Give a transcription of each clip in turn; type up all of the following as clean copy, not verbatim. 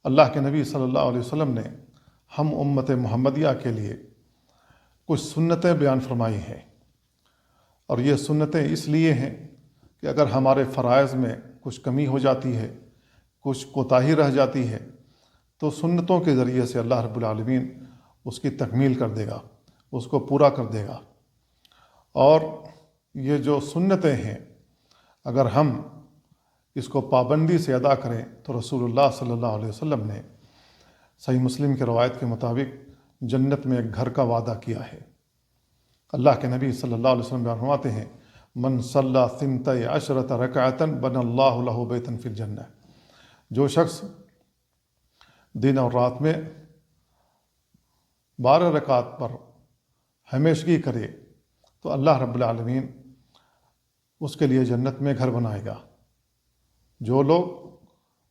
اللہ کے نبی صلی اللہ علیہ وسلم نے ہم امت محمدیہ کے لیے کچھ سنتیں بیان فرمائی ہیں، اور یہ سنتیں اس لیے ہیں کہ اگر ہمارے فرائض میں کچھ کمی ہو جاتی ہے، کچھ کوتاہی رہ جاتی ہے، تو سنتوں کے ذریعے سے اللہ رب العالمین اس کی تکمیل کر دے گا، اس کو پورا کر دے گا۔ اور یہ جو سنتیں ہیں، اگر ہم اس کو پابندی سے ادا کریں تو رسول اللہ صلی اللہ علیہ وسلم نے صحیح مسلم کی روایت کے مطابق جنت میں ایک گھر کا وعدہ کیا ہے۔ اللہ کے نبی صلی اللہ علیہ وسلم بیان فرماتے ہیں، من صلی ثنتي عشرة رکعة بنى اللہ له بیتا فی الجنہ، جو شخص دن اور رات میں 12 رکعت پر ہمیشگی کرے تو اللہ رب العالمین اس کے لیے جنت میں گھر بنائے گا۔ جو لوگ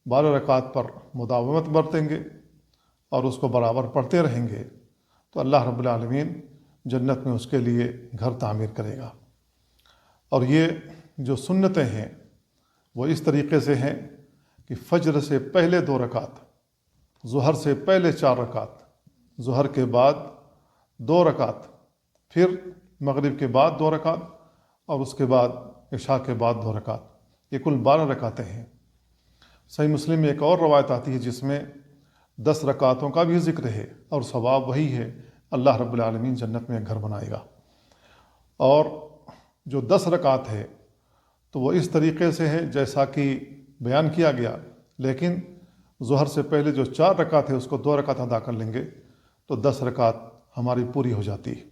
12 رکعت پر مداومت برتیں گے اور اس کو برابر پڑھتے رہیں گے تو اللہ رب العالمین جنت میں اس کے لیے گھر تعمیر کرے گا۔ اور یہ جو سنتیں ہیں وہ اس طریقے سے ہیں کہ فجر سے پہلے 2 رکعت، ظہر سے پہلے 4 رکعت، ظہر کے بعد 2 رکعت، پھر مغرب کے بعد 2 رکعت، اور اس کے بعد عشاء کے بعد 2 رکعت، یہ کل 12 رکعتیں ہیں۔ صحیح مسلم میں ایک اور روایت آتی ہے جس میں 10 رکعتوں کا بھی ذکر ہے، اور ثواب وہی ہے، اللہ رب العالمین جنت میں ایک گھر بنائے گا۔ اور جو 10 رکعت ہے تو وہ اس طریقے سے ہے جیسا کہ بیان کیا گیا، لیکن ظہر سے پہلے جو 4 رکعت ہے اس کو 2 رکعت ادا کر لیں گے تو 10 رکعت ہماری پوری ہو جاتی ہے۔